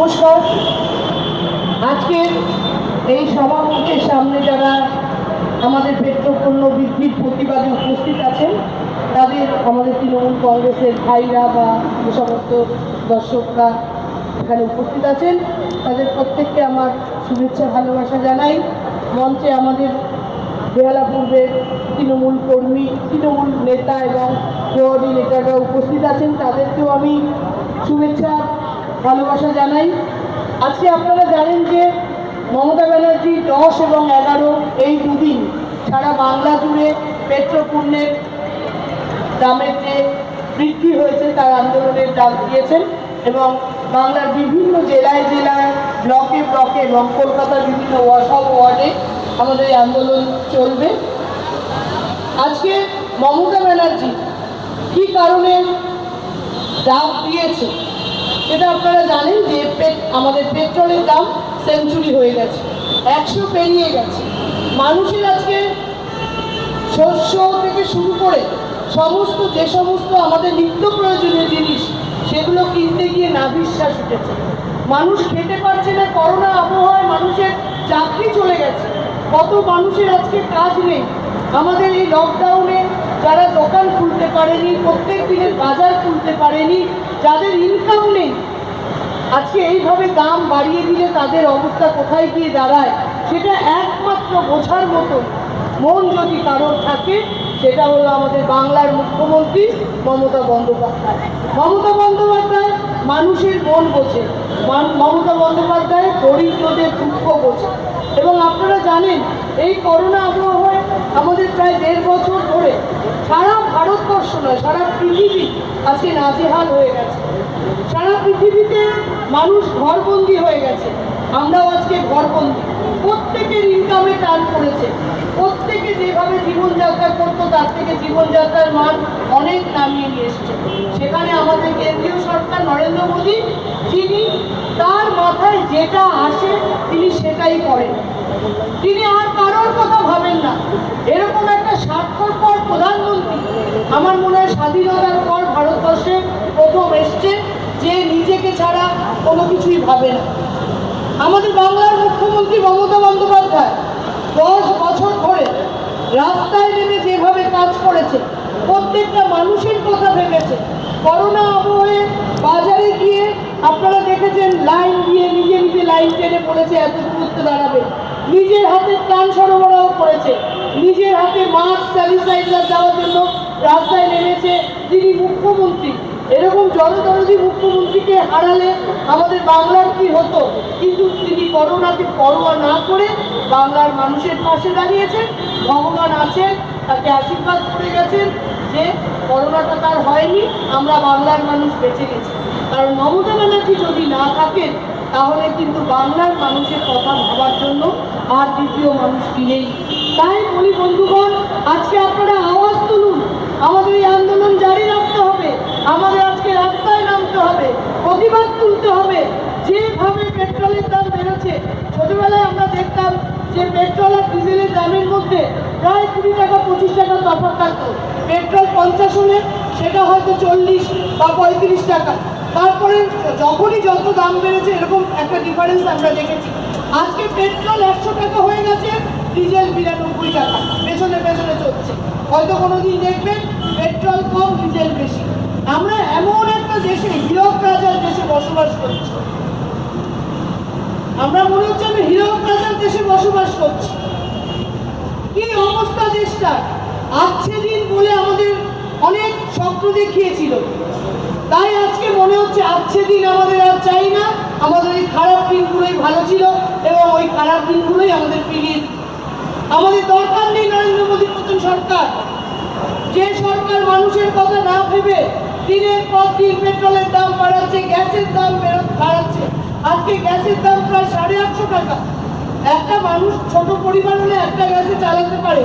নমস্কার। আজকের এই সভামঞ্চের সামনে যারা আমাদের পেট্রোপণ্য বৃদ্ধির প্রতিবাদে উপস্থিত আছেন তাদের আমাদের তৃণমূল কংগ্রেসের ভাইরা বা যে সমস্ত দর্শকরা এখানে উপস্থিত আছেন তাদের প্রত্যেককে আমার শুভেচ্ছা ভালোবাসা জানাই। মঞ্চে আমাদের বেহালা পূর্বের তৃণমূল কর্মী, তৃণমূল নেতা এবং প্রহরী নেতারা উপস্থিত আছেন, তাদেরকেও আমি শুভেচ্ছা ভালোবাসা জানাই। আজকে আপনারা জানেন যে মমতা ব্যানার্জি 10 এবং 11 এই দুদিন সারা বাংলা জুড়ে পেট্রোপণ্যের দামের যে বৃদ্ধি হয়েছে তার আন্দোলনের ডাক দিয়েছেন এবং বাংলার বিভিন্ন জেলায় জেলায় ব্লকে ব্লকে এবং কলকাতার বিভিন্ন সব ওয়ার্ডে আমাদের এই আন্দোলন চলবে। আজকে মমতা ব্যানার্জি কী কারণে ডাক দিয়েছে সেটা আপনারা জানেন যে আমাদের পেট্রোলের দাম সেঞ্চুরি হয়ে গেছে, 100 পেরিয়ে গেছে। মানুষের আজকে শস্য থেকে শুরু করে যে সমস্ত আমাদের নিত্য প্রয়োজনীয় জিনিস সেগুলো কিনতে গিয়ে নাভিশ্বাস উঠেছে। মানুষ খেতে পারছে না, করোনা আবহাওয়ায় মানুষের চাকরি চলে গেছে, কত মানুষের আজকে কাজ নেই। আমাদের এই লকডাউনে যারা দোকান খুলতে পারেনি, প্রত্যেক দিনের বাজার খুলতে পারেনি, যাদের ইনকাম নেই, আজকে এইভাবে দাম বাড়িয়ে দিলে তাদের অবস্থা কোথায় গিয়ে দাঁড়ায় সেটা একমাত্র বোঝার মতো মন যদি কারোর থাকে সেটা হলো আমাদের বাংলার মুখ্যমন্ত্রী মমতা বন্দ্যোপাধ্যায়। মমতা বন্দ্যোপাধ্যায় মানুষের মন বোঝে, মমতা বন্দ্যোপাধ্যায় দরিদ্রদের দুঃখ বোঝে। এবং আপনারা জানেন এই করোনা আবহাওয়ায় আমাদের প্রায় 1.5 বছর ধরে সারা ভারতবর্ষ নয় সারা পৃথিবী আজকে নাজেহাল হয়ে গেছে। সারা পৃথিবীতে মানুষ ঘরবন্দি হয়ে গেছে, আমরাও আজকে ঘরবন্দি। প্রত্যেকের ইনকামে টান পড়েছে, প্রত্যেকে যেভাবে জীবনযাত্রা করতো তার থেকে জীবনযাত্রার মান অনেক নামিয়ে নিয়ে এসেছে। সেখানে আমাদের কেন্দ্রীয় সরকার নরেন্দ্র মোদী, যিনি তার মাথায় যেটা আসে তিনি সেটাই করেন, তিনি আর কারোর কথা ভাবেন না। এরকম একটা স্বার্থপর প্রধানমন্ত্রী আমার মনে হয় স্বাধীনতার পর ভারতবর্ষে প্রথম এসছে যে নিজেকে ছাড়া কোনো কিছুই ভাবে না। আমাদের বাংলার মুখ্যমন্ত্রী মমতা বন্দ্যোপাধ্যায় 10 বছর ধরে রাস্তায় নেমে যেভাবে কাজ করেছে, প্রত্যেকটা মানুষের কথা ভেবেছে। করোনা আবহে বাজারে গিয়ে আপনারা দেখেছেন লাইন দিয়ে নিজে নিজে লাইন টেনে পড়েছে, এত দূরত্ব দাঁড়াবে, নিজের হাতে ত্রাণ সরবরাহ করেছে, নিজের হাতে মাস্ক স্যানিটাইজার দেওয়ার জন্য রাস্তায় নেমেছে যিনি মুখ্যমন্ত্রী। এরকম জনদরদি মুখ্যমন্ত্রীকে হারালে আমাদের বাংলার কি হতো, কিন্তু তিনি করোনাকে পরোয়া না করে বাংলার মানুষের পাশে দাঁড়িয়েছেন। ভগবান আছেন, তাকে আশীর্বাদ করে গেছেন যে করোনাটা তার হয়নি, আমরা বাংলার মানুষ বেঁচে গেছি। কারণ মমতা ব্যানার্জি যদি না থাকেন তাহলে কিন্তু বাংলার মানুষের কথা ভাবার জন্য আর দ্বিতীয় মানুষটি নেই। তাই বলি বন্ধুগণ, আজকে আপনারা আওয়াজ তুলুন, আমাদের এই আন্দোলন জারি রাখতে হবে, আমাদের আজকে রাস্তায় নামতে হবে, প্রতিবাদ তুলতে হবে। যেভাবে পেট্রোলের দাম বেড়েছে, ছোটবেলায় আমরা দেখতাম যে পেট্রোল আর ডিজেলের দামের মধ্যে প্রায় 20 টাকা 25 টাকা তফাৎ থাকতো। পেট্রোল 50 হলে সেটা হয়তো 40 বা 35 টাকা। তারপরে যখনই যত দাম বেড়েছে এরকম একটা ডিফারেন্স আমরা দেখেছি। আজকে পেট্রোল 100 টাকা হয়ে গেছে, ডিজেল 92 টাকা, পেছনে পেছনে চলছে। হয়তো কোনোদিন দেখবেন পেট্রোল কম ডিজেল বেশি। আমরা এমন একটা দেশে, হীরক রাজার দেশে বসবাস করছি, আমরা মনে হচ্ছে আমি হীরক রাজার দেশে বসবাস করছি। কি অবস্থা দেশটা! আজকে দিন বলে আমাদের অনেক স্বপ্ন দেখিয়েছিল, তাই আজকে মনে হচ্ছে আজকে দিন আমাদের আর চাই না, আমাদের এই খারাপ দিনগুলোই ভালো ছিল এবং ওই খারাপ দিনগুলোই আমাদের ফিরিয়ে দিই। আমাদের দরকার নেই নরেন্দ্র মোদীর মতন সরকার, যে সরকার মানুষের কথা না ভেবে দিনের পর দিন পেট্রোলের দাম বাড়াচ্ছে, গ্যাসের দাম বাড়াচ্ছে। আজকে গ্যাসের দাম প্রায় 850 টাকা। একটা মানুষ ছোট পরিবার হলে একটা গ্যাসে চালাতে পারে,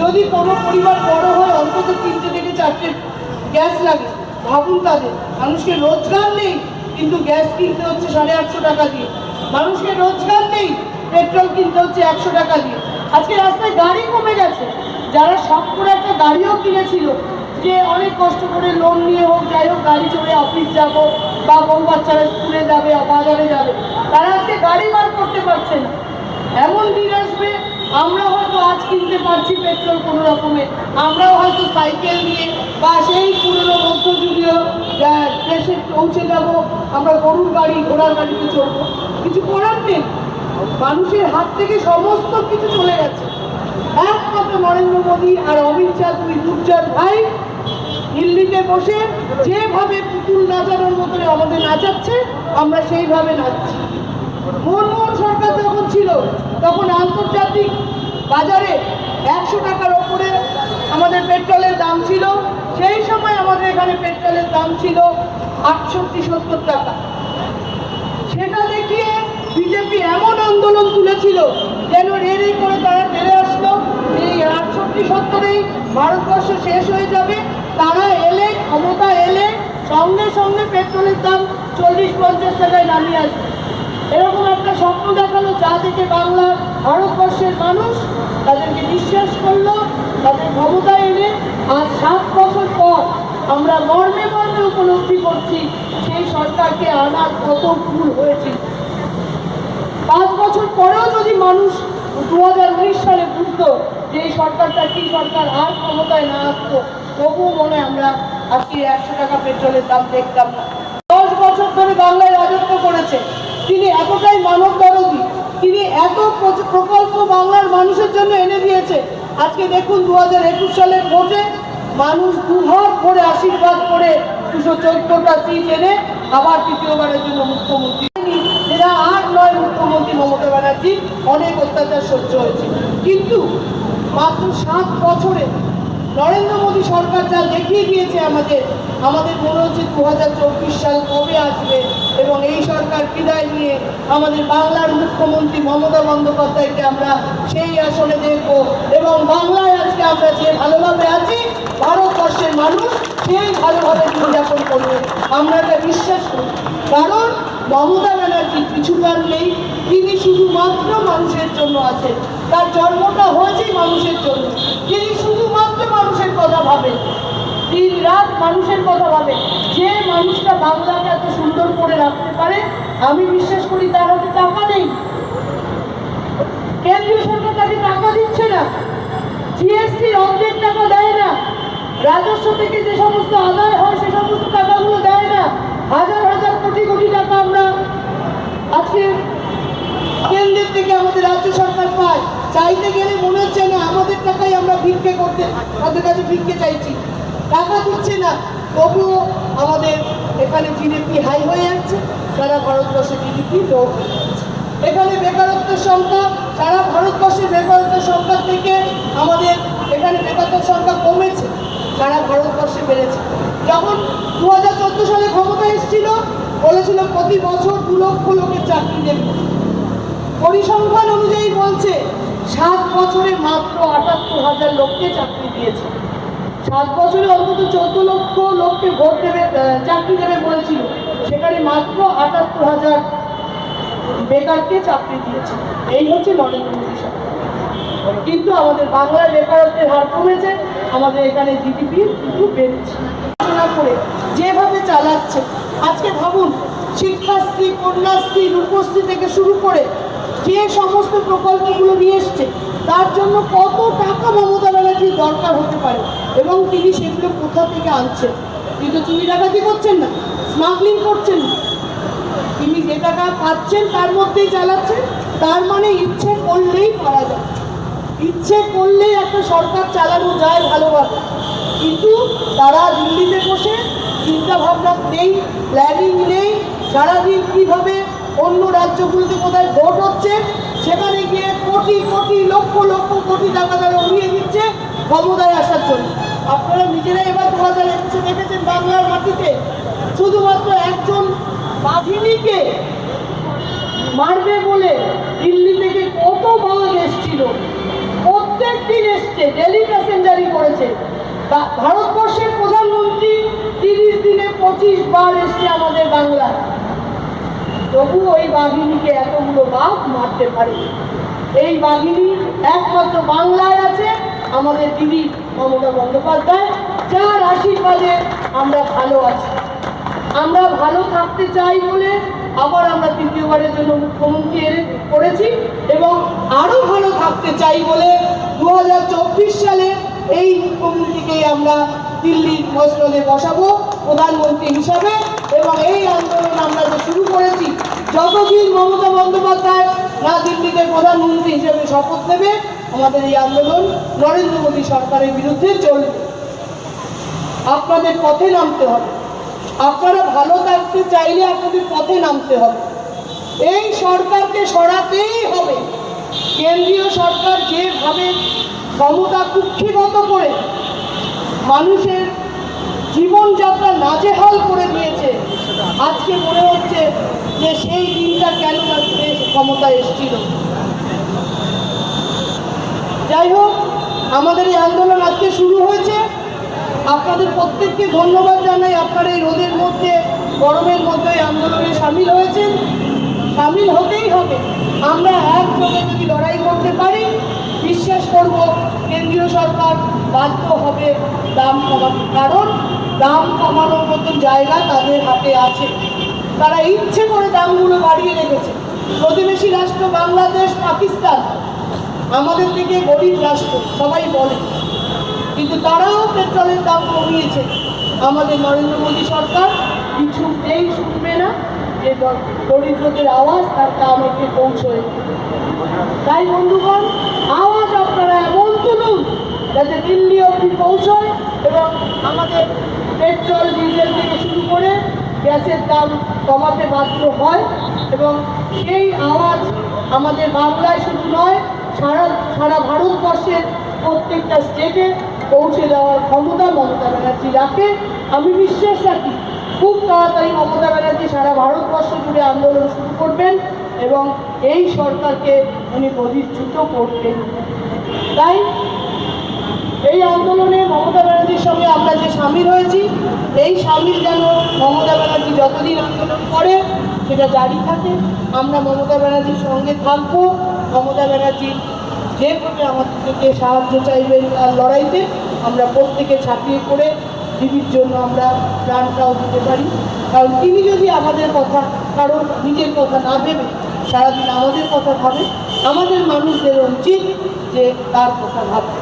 যদি কোনো পরিবার বড় হয় অন্তত 3টে থেকে 4টে গ্যাস লাগে। ভাবুন, তাদের মানুষকে রোজগার নেই কিন্তু গ্যাস কিনতে হচ্ছে 850 টাকা দিয়ে, মানুষকে রোজগার নেই পেট্রোল কিনতে হচ্ছে 100 টাকা দিয়ে। আজকে রাস্তায় গাড়ি কমে গেছে, যারা শখ করে একটা গাড়িও কিনেছিল যে অনেক কষ্ট করে লোন নিয়ে হোক যাই হোক গাড়ি চড়ে অফিস যাব বা বউ বাচ্চারা স্কুলে যাবে বাজারে যাবে, তারা আজকে গাড়ি বার করতে পারছে না। এমন দিন আসবে আমরা হয়তো আজ কিনতে পারছি পেট্রোল কোনো রকমে, আমরাও হয়তো সাইকেল নিয়ে বা সেই পুরনো মধ্যযুগীয় দেশে পৌঁছে যাব, আমরা গরুর গাড়ি ঘোড়ার গাড়িতে চলবো। কিছু করার নেই, মানুষের হাত থেকে সমস্ত কিছু চলে গেছে। একমাত্র নরেন্দ্র মোদী আর অমিত শাহ, দুই দুর্জার ভাই, দিল্লিতে বসে যেভাবে পুতুল নাচানোর মতো আমাদের নাচাচ্ছে, আমরা সেইভাবে নাচছি। মনমোহন সরকার যখন ছিল তখন আন্তর্জাতিক বাজারে 100 টাকার ওপরে আমাদের পেট্রোলের দাম ছিল। সেই সময় আমাদের এখানে পেট্রোলের দাম ছিল 68-70 টাকা। সেটা দেখিয়ে বিজেপি এমন আন্দোলন তুলেছিল যেন রেড়ে করে তারা টেনে আসলো, এই 68-70-এই ভারতবর্ষ শেষ হয়ে যাবে। তারা এলে, ক্ষমতা এলে সঙ্গে সঙ্গে পেট্রোলের দাম 40-50 টাকায় নামিয়ে আসবে। এরকম একটা স্বপ্ন দেখালো, যা থেকে বাংলা ভারতবর্ষের মানুষ তাদেরকে বিশ্বাস করলো, তাদের ক্ষমতা এনে আজ 7 বছর পর আমরা মর্মে মর্মে উপলব্ধি করছি সেই সরকারকে আনার কত ভুল হয়েছিল। 5 বছর পরেও যদি মানুষ 2019 সালে বুঝতো যে এই সরকারটা কি সরকার, আর ক্ষমতায় না আসতো, তবুও মনে আমরা আজকে 100 টাকা পেট্রোলের দাম দেখতাম না। 10 বছর ধরে বাংলায় রাজত্ব করেছে তিনি, এতটাই মানব দরদী, তিনি এত প্রকল্প বাংলার মানুষের জন্য এনে দিয়েছে। আজকে দেখুন 2021 সালের ভোটে মানুষ দুহাত ভরে আশীর্বাদ করে 214টা সিট এনে আবার তৃতীয়বারের জন্য মুখ্যমন্ত্রী। এরা আর নয়, মুখ্যমন্ত্রী মমতা ব্যানার্জি অনেক অত্যাচার সহ্য হয়েছে, কিন্তু মাত্র 7 বছরে নরেন্দ্র মোদী সরকার যা দেখিয়ে দিয়েছে আমাদের মনে হচ্ছে 2024 সাল কবে আসবে এবং এই সরকার বিদায় নিয়ে আমাদের বাংলার মুখ্যমন্ত্রী মমতা বন্দ্যোপাধ্যায়কে আমরা সেই আসনে দেখব এবং বাংলায় আজকে আমরা যে ভালোভাবে আছি, ভারতবর্ষের মানুষ সেই ভালোভাবে জীবনযাপন করবে, আমরা এটা বিশ্বাস করি। কারণ মমতা ব্যানার্জির পিছুটান নেই, তিনি শুধুমাত্র মানুষের জন্য আছেন। তার জন্মটা হয়েছে মানুষের জন্য, তিনি শুধুমাত্র মানুষের কথা ভাবেন, দিন রাত মানুষের কথা ভাবেন। যে মানুষটা বাংলাকে এত সুন্দর করে রাখতে পারে, আমি বিশ্বাস করি তার হাতে টাকা নেই, কেন্দ্রীয় সরকার তাকে টাকা দিচ্ছে না, জিএসটির অর্ধেক টাকা দেয় না, রাজস্ব থেকে যে সমস্ত আদায় হয় সে সমস্ত টাকাগুলো দেয় না। হাজার হাজার কোটি কোটি টাকা আমরা আজকে কেন্দ্রের থেকে আমাদের রাজ্য সরকার পায়। চাইতে গেলে মনে হচ্ছে না আমাদের টাকাই আমরা ভিক্ষে করতে, তাদের কাছে ভিক্ষে চাইছি, টাকা দিচ্ছে না। তবুও আমাদের এখানে জিডিপি হাই হয়ে যাচ্ছে, সারা ভারতবর্ষে জিডিপি লো হয়ে যাচ্ছে। এখানে বেকারত্বের সংখ্যা, সারা ভারতবর্ষের বেকারত্বের সংখ্যা থেকে আমাদের এখানে বেকারত্বের সংখ্যা কমেছে, সারা ভারতবর্ষে বেড়েছে। যখন 2014 সালে ক্ষমতা এসেছিল বলেছিল প্রতি বছর 2 লক্ষ লোকের চাকরি দেবে। পরিসংখ্যান অনুযায়ী বলছে 7 বছরে মাত্র 78,000 লোককে চাকরি দিয়েছে। 7 বছরে অন্তত 14 লক্ষ লোককে ভোট দেবে, চাকরি দেবে বলেছিল, সেখানে মাত্র 78,000 বেকারকে চাকরি দিয়েছে। এই হচ্ছে নরেন্দ্র মোদী সরকার। কিন্তু আমাদের বাংলায় বেকারত্বের হার কমেছে, আমাদের এখানে জিডিপি কিন্তু বেড়েছে। করে যেভাবে চালাচ্ছে, আজকে ভাবুন শিক্ষাশ্রী, কন্যাশ্রী, রূপশ্রী থেকে শুরু করে যে সমস্ত প্রকল্পগুলো নিয়ে এসছে, তার জন্য কত টাকা মমতা ব্যানার্জির দরকার হতে পারে এবং তিনি সেগুলো কোথা থেকে আনছেন। কিন্তু চুরি ডাকাতি করছেন না, স্মাগলিং করছেন না, তিনি যে টাকা পাচ্ছেন তার মধ্যেই চালাচ্ছেন। তার মানে ইচ্ছে করলেই পারা যায়, ইচ্ছে করলেই একটা সরকার চালানো যায় ভালোভাবে। কিন্তু তারা দিল্লিতে বসে চিন্তা ভাবনা নেই, প্ল্যানিং নেই, সারাদিন কীভাবে অন্য রাজ্যগুলোতে কোথায় ভোট হচ্ছে সেখানে গিয়ে কোটি কোটি লক্ষ লক্ষ কোটি টাকা তারা উড়িয়ে দিচ্ছে ক্ষমতায় আসার জন্য। আপনারা নিজেরাই এবার 2021 দেখেছেন বাংলার মাটিতে শুধুমাত্র একজন বাঘিনীকে মারবে বলে দিল্লি থেকে কত বাঘ এসছিল, প্রত্যেক দিন এসছে, ডেলি প্যাসেঞ্জারি করেছে। ভারতবর্ষের প্রধানমন্ত্রী 30 দিনে 25 বার এসছে আমাদের বাংলায়, তবু ওই বাঘিনীকে এতগুলো বাঘ মারতে পারে। এই বাঘিনী একমাত্র বাংলায় আছে, আমাদের দিদি মমতা বন্দ্যোপাধ্যায়, যার আশীর্বাদে আমরা ভালো আছি। আমরা ভালো থাকতে চাই বলে আবার আমরা তৃতীয়বারের জন্য মুখ্যমন্ত্রী করেছি এবং আরও ভালো থাকতে চাই বলে 2024 সালে এই মুখ্যমন্ত্রীকেই আমরা দিল্লির মসনদে বসাবো প্রধানমন্ত্রী হিসাবে। এবং এই আন্দোলন আমরা যে শুরু করেছি, যতদিন মমতা বন্দ্যোপাধ্যায় না দিল্লিতে প্রধানমন্ত্রী হিসেবে শপথ নেবে, আমাদের এই আন্দোলন নরেন্দ্র মোদী সরকারের বিরুদ্ধে চলবে। আপনাদের পথে নামতে হবে, আপনারা ভালো থাকতে চাইলে আপনাদের পথে নামতে হবে। এই সরকারকে সরাতেই হবে। কেন্দ্রীয় সরকার যেভাবে ক্ষমতা কুক্ষিগত করে মানুষের জীবনযাত্রা নাজেহাল করে দিয়েছে, আজকে মনে হচ্ছে যে সেই দিনটা কেন ক্ষমতায় এসেছিল। যাই হোক, আমাদের এই আন্দোলন আজকে শুরু হয়েছে। আপনাদের প্রত্যেককে ধন্যবাদ জানাই। আপনারা এই রোদের মধ্যে, গরমের মধ্যে এই আন্দোলনে সামিল হয়েছেন। সামিল হতেই হবে। আমরা একযোগে যদি লড়াই করতে পারি, বিশ্বাস করব কেন্দ্রীয় সরকার বাধ্য হবে দাম কমাতে। কারণ দাম কমানোর মতন জায়গা তাদের হাতে আছে। তারা ইচ্ছে করে দামগুলো বাড়িয়ে রেখেছে। প্রতিবেশী রাষ্ট্র বাংলাদেশ, পাকিস্তান আমাদের থেকে গরিব রাষ্ট্র সবাই বলে, কিন্তু তারাও পেট্রোলের দাম কমিয়েছে। আমাদের নরেন্দ্র মোদী সরকার কিছুতেই শুনবে না যে দরিদ্রদের আওয়াজ তার কামকে পৌঁছয়। তাই বন্ধুগণ, আওয়াজ আপনারা এমন তুলুন যাতে দিল্লি অবধি পৌঁছয় এবং আমাদের পেট্রোল ডিজেল থেকে শুরু করে গ্যাসের দাম কমাতে বাধ্য হয়। এবং সেই আওয়াজ আমাদের বাংলায় শুধু নয়, সারা ভারতবর্ষের প্রত্যেকটা স্টেটে পৌঁছে দেওয়ার ক্ষমতা মমতা ব্যানার্জি রাখে। আমি বিশ্বাস রাখি খুব তাড়াতাড়ি মমতা ব্যানার্জি সারা ভারতবর্ষ জুড়ে আন্দোলন শুরু করবেন এবং এই সরকারকে উনি প্রতিচ্যুত করবেন। তাই এই আন্দোলনে মমতা ব্যানার্জির সঙ্গে আমরা যে সামিল হয়েছি, এই সামিল যেন মমতা ব্যানার্জি যতদিন আন্দোলন করে সেটা জারি থাকে। আমরা মমতা ব্যানার্জির সঙ্গে থাকবো। মমতা ব্যানার্জি যেভাবে আমাদেরকে সাহায্য চাইবেন তার লড়াইতে আমরা প্রত্যেকে ছাপিয়ে পড়ে দিদির জন্য আমরা প্রাণটাও দিতে পারি। কারণ তিনি যদি আমাদের কথা, কারণ নিজের কথা না ভেবে সারাদিন আমাদের কথা ভাবে, আমাদের মানুষদের উচিত যে তার কথা ভাববে।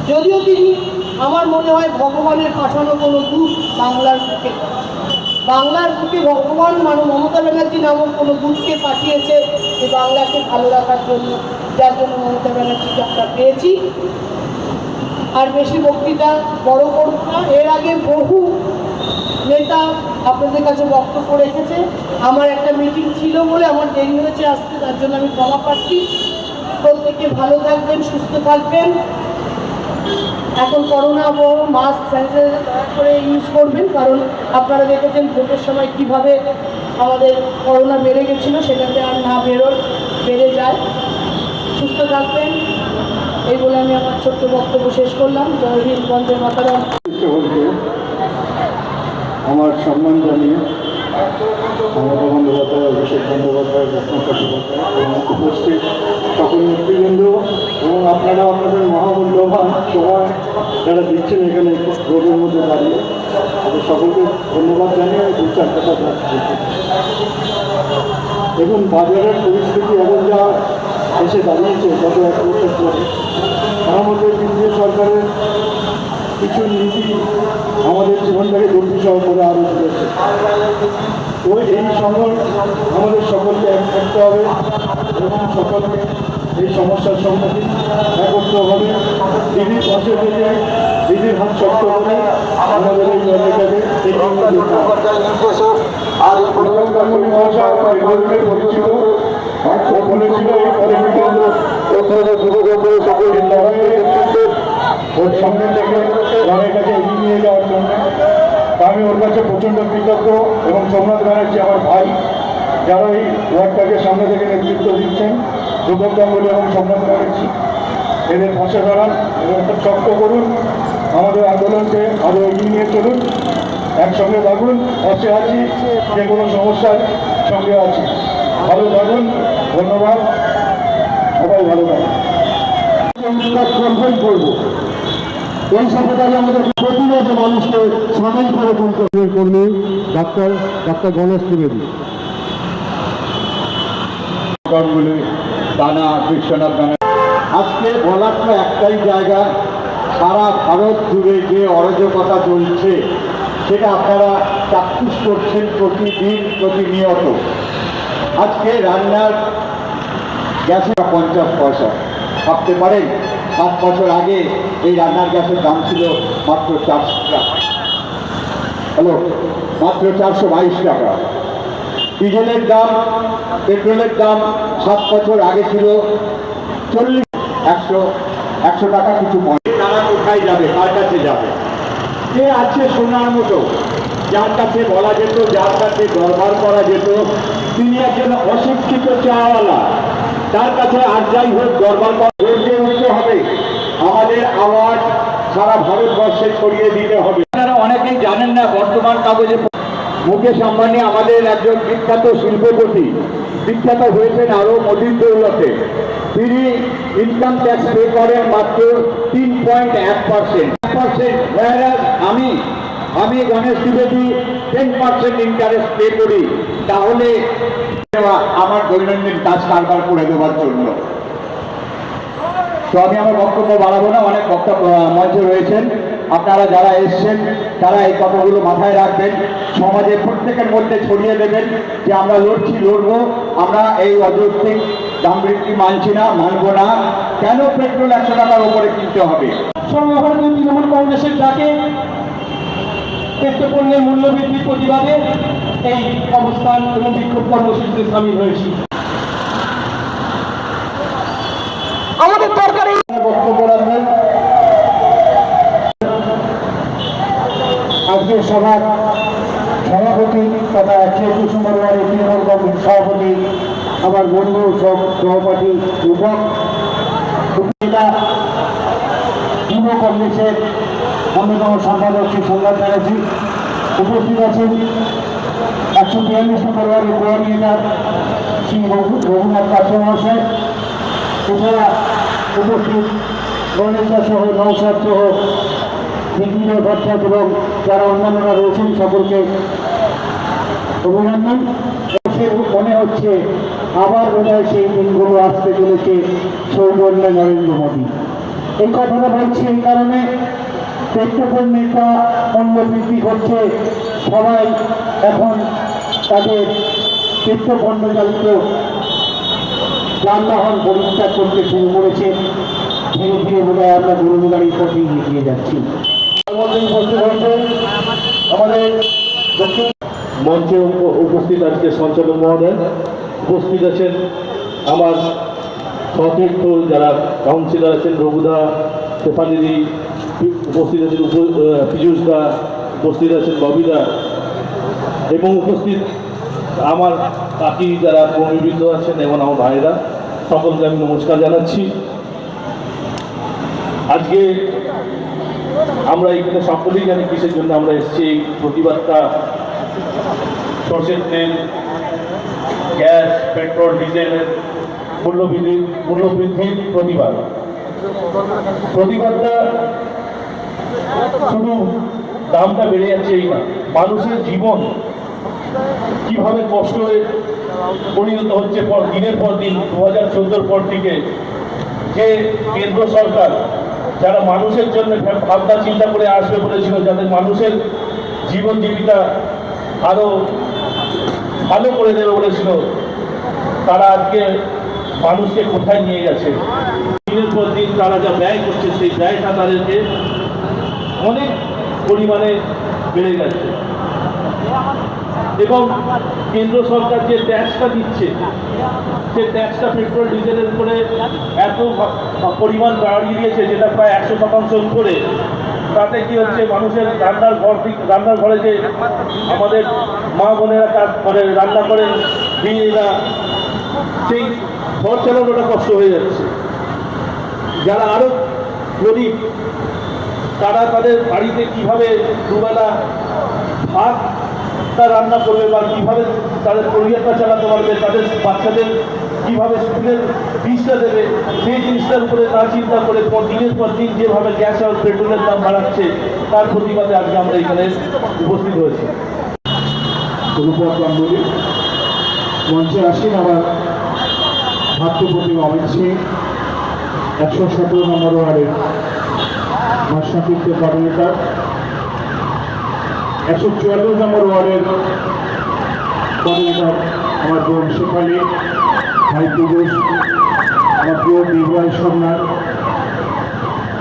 যদিও তিনি আমার মনে হয় ভগবানের পাঠানো কোনো দূত বাংলার বুকে ভগবান মমতা ব্যানার্জি নামক কোনো দূতকে পাঠিয়েছে যে বাংলাকে ভালো রাখার জন্য, যার জন্য মমতা ব্যানার্জিকে আমরা পেয়েছি। আর বেশি বক্তৃতা বড় করব না। এর আগে বহু নেতা আপনাদের কাছে বক্তব্য রেখেছে। আমার একটা মিটিং ছিল বলে আমার দেরি হয়েছে আসতে, তার জন্য আমি ক্ষমা প্রার্থী। প্রত্যেকে ভালো থাকবেন, সুস্থ থাকবেন। এখন করোনা মাস্ক স্যানিটাইজার দয়া করে ইউজ করবেন, কারণ আপনারা দেখেছেন ভোটের সময় কিভাবে আমাদের করোনা বেড়ে গেছিলো, সেটাতে আর না বেড়ে যায়। সুস্থ থাকবেন, এই বলে আমি আমার ছোট্ট বক্তব্য শেষ করলাম। জয় হিন্দ, বন্দে মাতরম। আমার সম্মান জানিয়ে মমতা বন্দ্যোপাধ্যায়, অভিষেক বন্দ্যোপাধ্যায়, রত্ন চট্টোপাধ্যায় এবং উপস্থিত সকল নেতৃবৃন্দ এবং আপনারা আপনাদের মহামূল্যবান সময় যারা দিচ্ছেন এখানে রোডের মধ্যে দাঁড়িয়ে, তাদের সকলকে ধন্যবাদ জানিয়ে দু চারটা কথা দেখুন। বাজারের পরিস্থিতি এখন যা এসে দাঁড়িয়েছে গত এক বছর পরে, তার মধ্যে কেন্দ্রীয় সরকারের কিছু নীতি আমাদের জীবনটাকে দুর্বিষহ করে আরও তুলেছে। তো এই সময় আমাদের সকলকে এক থাকতে হবে এবং সকলকে এই সমস্যার সম্মুখীন একত্রভাবে দিদির পাশে থেকে দিদির হাত শক্ত করে আমাদের এই লড়াইটাকে পরিচিত বলেছিল ওর সামনে থেকে লড়াই কাছে এগিয়ে নিয়ে যাওয়ার জন্য আমি ওর কাছে প্রচণ্ড কৃতজ্ঞ। এবং সোমনাথ ব্যানার্জি আমার ভাই, যারা এই ওয়ার্ডটাকে সামনে থেকে নেতৃত্ব দিচ্ছেন, রূপক গাঙ্গুলি এবং সোমনাথ ব্যানার্জি, এদের পাশে দাঁড়ান এবং শক্ত করুন। আমাদের আন্দোলনকে আরও এগিয়ে নিয়ে চলুন, একসঙ্গে থাকুন, পাশে আছি, যে কোনো সমস্যার সঙ্গে আছি। ভালো থাকুন, ধন্যবাদ, সবাই ভালো থাকুন। করবো এই সভ্যতাকে আমাদের প্রতিনিয়ত মানুষকে সামিল করে তুলতে কর্মী ডাক্তার গণেশ ত্রিবেদী। দানা বিশ্বনাথ দানা আজকে বলার তো একটাই জায়গা, সারা ভারত জুড়ে যে অরাজকতা চলছে সেটা আপনারা চাক্ষুষ করছেন প্রতিদিন প্রতিনিয়ত। আজকে রান্নার গ্যাসে 50 পয়সা, ভাবতে পারেন 5 বছর আগে এই রান্নার গ্যাসের দাম ছিল মাত্র 400 টাকা, মাত্র 422 টাকা। ডিজেলের দাম, পেট্রোলের দাম 7 বছর আগে ছিল 100 টাকা কিছু পড়ে। তারা কোথায় যাবে, কার কাছে যাবে? কে আছে শোনার মতো, যার কাছে বলা যেত, যার কাছে দরবার করা যেত? তিনি একজন অশিক্ষিত চাওয়ালা, তার কাছে আর যাই হোক দরবার করতে হবে। আমাদের আওয়াজ সারা ভারতবর্ষে ছড়িয়ে দিতে হবে। আপনারা অনেকেই জানেন না, বর্তমান কাগজে মুকেশ আম্বানি আমাদের একজন বিখ্যাত শিল্পপতি, বিখ্যাত হয়েছেন আরও মোদির দৌলতে। তিনি ইনকাম ট্যাক্স পে করেন মাত্র 3.1%। আমি গণেশ ত্রিবেদী 10% ইন্টারেস্ট পে করি, তাহলে আমার দৈনন্দিন কাজ কারবার করে দেওয়ার জন্য। তো আমি আমার বক্তব্য বাড়াবো না, অনেক বক্তব্য মঞ্চে রয়েছেন, আপনারা যারা এসছেন তারা এই কথাগুলো মাথায় রাখবেন, সমাজে প্রত্যেকের মধ্যে ছড়িয়ে দেবেন যে আমরা লড়বো, আমরা এই অযৌক্তিক দাম বৃদ্ধি মানছি না, মানবো না। কেন পেট্রোল 100 টাকার উপরে কিনতে হবে? সর্বভারতীয় তৃণমূল কংগ্রেসের ডাকে পেট্রোপণ্যের মূল্য বৃদ্ধির প্রতিবাদে এই অবস্থান এবং বিক্ষোভ কর্মসূচিতে সামিল হয়েছি। আমাদের দরকারি বক্তব্য রাখবেন আজকের সভার সভাপতি তথা 121 নম্বর ওয়ার্ডের তৃণমূল কংগ্রেস সভাপতি, আমার বন্ধু সহপাঠী যুবক যুব কংগ্রেসের অন্যতম সম্পাদক শ্রী সংবাদ ব্যানার্জি উপস্থিত আছেন। 142 নম্বর ওয়ার্ডের কোঅর্ডিনেটর শ্রী রঘুনাথ পাত্র মহাশয়, এছাড়া উপস্থিত গণেশা সহ নৌসাদ সহ বিভিন্ন ভট্টাচার্য এবং যারা অন্যান্যরা রয়েছেন সকলকে অভিনন্দন। মনে হচ্ছে আবার বোধহয় সেই দিনগুলো আসতে চলেছে সৌজন্যে নরেন্দ্র মোদী। এই কথাটা বলছি এই কারণে, পেট্রোপণ্যের মূল্য বৃদ্ধি করছে, সবাই এখন তাদের পেট্রোপণ্য চালিত যানবাহন পরিত্যাগ করতে শুরু করেছে। ধীরে ধীরে বোধ হয় আমরা গরুর গাড়ির পথেই এগিয়ে যাচ্ছি। আমাদের মঞ্চে উপস্থিত আজকে সঞ্চালক মহোদয়, উপস্থিত আছেন আমার সতীর্থ যারা কাউন্সিলর আছেন, রঘুদা, শেফালিদি, উপস্থিত আছেন পীযুষ দা, উপস্থিত আছেন ববিদা, এবং উপস্থিত আমার কাকি যারা কর্মীবৃন্দ আছেন এবং আমার ভাইরা, সকলকে আমি নমস্কার জানাচ্ছি। আজকে আমরা এখানে সকলেই জানি কিসের জন্য আমরা এসেছি। এই প্রতিবাদটা সরষের তেল, গ্যাস, পেট্রোল, ডিজেলের মূল্যবৃদ্ধির প্রতিবাদটা শুধু দামটা বেড়ে যাচ্ছে এই না, মানুষের জীবন কিভাবে কষ্ট হয়ে পরিণত হচ্ছে দিনের পর দিন। 2014 পর থেকে যে কেন্দ্র সরকার যারা মানুষের জন্য ভাবনা চিন্তা করে আসবে বলেছিল, যাদের মানুষের জীবন জীবিকা আরো ভালো করে দেবে বলেছিল, তারা আজকে মানুষকে কোথায় নিয়ে গেছে? দিনের পর দিন তারা যা ব্যয় করছে, সেই ব্যয়টা তাদেরকে অনেক পরিমাণে বেড়ে গেছে। এবং কেন্দ্র সরকার যে ট্যাক্সটা দিচ্ছে, সে ট্যাক্সটা পেট্রোল ডিজেলের উপরে এত পরিমাণ বাড়িয়ে দিয়েছে, যেটা প্রায় 100% উপরে। তাতে কি হচ্ছে, মানুষের রান্নার ঘরে যে আমাদের মা বোনেরা কাজ করে রান্না করেন গৃহিণীরা, সেই ঘর চালানোটা কষ্ট হয়ে যাচ্ছে। যারা আরও গরিব তারা তাদের বাড়িতে কীভাবে দুবেলা ভাতটা রান্না করবে বা কীভাবে তাদের পরিবারটা চালাতে পারবে, তাদের বাচ্চাদের কীভাবে স্কুলের ফিসটা দেবে সেই জিনিসটার উপরে না চিন্তা করে দিনের পর দিন যেভাবে গ্যাস আর পেট্রোলের দাম বাড়াচ্ছে তার প্রতিবাদে আজকে আমরা এখানে উপস্থিত হয়েছি। অনুপদ গাঙ্গুলি মঞ্চে আসেন আবার ভাতৃপ্রতিমা অমিত সিং 117 নম্বর ওয়ার্ডের মাসাকিত্বের কর্মীকার, 144 নম্বর ওয়ার্ডের কর্মীকার আমার বোন শেফালি, ভাই পুরুষ, আমার প্রিয় নির্বাহী সম্রাট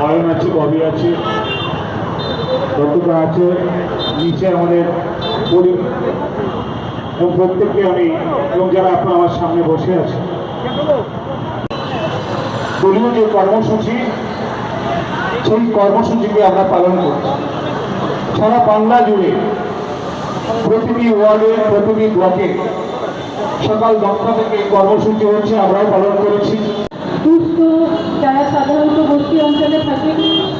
অয়ন আছে, ববি আছে, দত্তকা আছে, নিচে আমাদের এবং প্রত্যেককে আমি এবং যারা আপনারা আমার সামনে বসে আছে দলীয় যে কর্মসূচি সেই কর্মসূচিকে আমরা পালন করছি সারা বাংলা জুড়ে প্রতিটি ওয়ার্ডে প্রতিটি ব্লকে সকাল 10টা থেকে কর্মসূচি হচ্ছে, আমরাও পালন করেছি। দুস্থ যারা সাধারণত বস্তি অঞ্চলে থাকে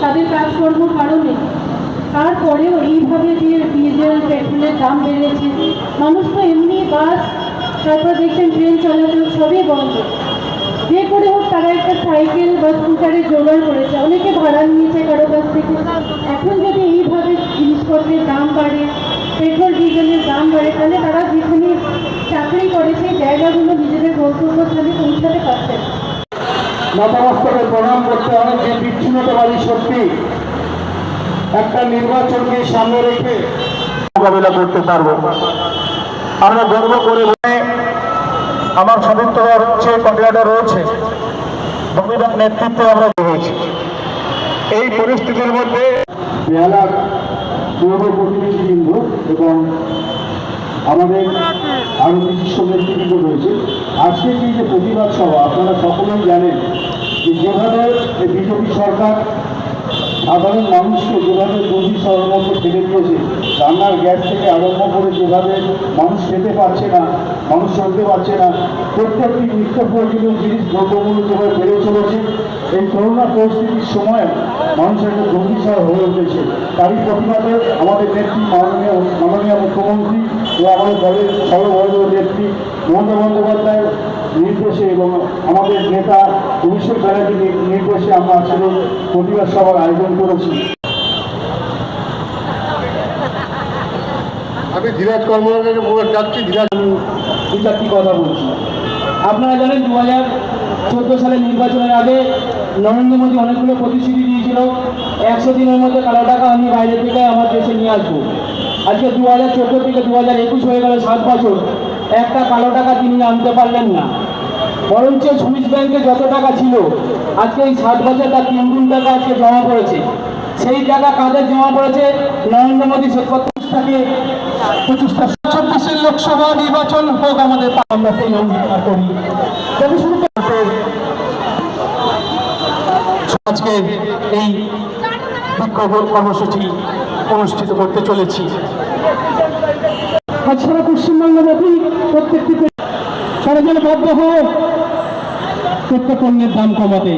তাদের কাজকর্ম কারণে তারপরেও এইভাবে যে ডিজেল পেট্রোলের দাম বেড়েছে, মানুষ তো এমনি বাস তারপর দেখছেন ট্রেন চলাচল সবই বন্ধ, যে করে হোক তারা একটা সাইকেল বা স্কুটারে জোগাড় করেছে, অনেকে ভাড়া নিয়েছে কারো কাছ থেকে। এখন যদি এইভাবে জিনিসপত্রের দাম বাড়ে, পেট্রোল ডিজেলের দাম বাড়ে, তাহলে তারা যেখানে চাকরি করে সেই জায়গাগুলো নিজেদের গন্তব্যস্থানে পৌঁছাতে পারছে না। নতমস্তকে প্রণাম করতে হবে যে বিচ্ছিন্নতাবাদী শক্তি একটা নির্বাচনকে সামনে রেখে মোকাবিলা করতে পারবো। আমরা গর্ব করে আমার সতীর্থ হচ্ছে কন্ট্রাক্টর রয়েছে, ভূমিদার নেতৃত্বে আমরা হয়েছি। এই পরিস্থিতির মধ্যে বেহালার পূর্ব প্রতিনিধিবৃন্দ এবং আমাদের আরও বিশিষ্ট নেতৃবৃন্দ রয়েছে। আজকের যে প্রতিবাদ সভা আপনারা সকলেই জানেন যে যেভাবে বিজেপি সরকার সাধারণ মানুষকে যেভাবে গভীর সরমতে ফেলে দিয়েছে, রান্নার গ্যাস থেকে আরম্ভ করে যেভাবে মানুষ খেতে পারছে না, মানুষ চলতে পারছে না, প্রত্যেকটি নিত্য প্রয়োজনীয় জিনিস দ্রব্যমূল্য যেভাবে বেড়ে চলেছে, এই করোনা পরিস্থিতির সময় মানুষ একটা দুর্বিষহ হয়ে উঠেছে। তারই প্রতিবাদে আমাদের নেত্রী মাননীয় মুখ্যমন্ত্রী ও আমাদের দলের সর্বভারতীয় নেত্রী মমতা বন্দ্যোপাধ্যায়ের নির্দেশে এবং আমাদের নেতা অভিষেক ব্যানার্জির নির্দেশে আমরা আসলে প্রতিবাদ সভার আয়োজন করেছি। আমি ধীরাজ কর্মকারকে যাচ্ছি। ধীরাজ দু চারটি কথা বলছি। আপনারা জানেন 2014 সালের নির্বাচনের আগে নরেন্দ্র মোদী অনেকগুলো প্রতিশ্রুতি দিয়েছিল, 100 দিনের মধ্যে কালো টাকা আমি বাইরে থেকে আমার দেশে নিয়ে আসবো। আজকে 2014 থেকে 2021 হয়ে গেল, 7 বছর, একটা কালো টাকা তিনি আনতে পারলেন না। বরঞ্চ সুইস ব্যাংকে যত টাকা ছিল আজকে এই 7 বছর তার 3 গুণ টাকা আজকে জমা পড়েছে। সেই টাকা কাদের জমা পড়েছে? নরেন্দ্র মোদী থেকে 24 লোকসভা নির্বাচন হোক আমাদের, আমরা সেই অঙ্গীকার করি। তবে শুরু করতে আজকে এই বিক্ষোভ কর্মসূচি অনুষ্ঠিত করতে চলেছি। আজ সারা পশ্চিমবঙ্গব্যাপী প্রত্যেকটি তারা যেন বাধ্য হয় প্রত্যেক পণ্যের দাম কমাতে।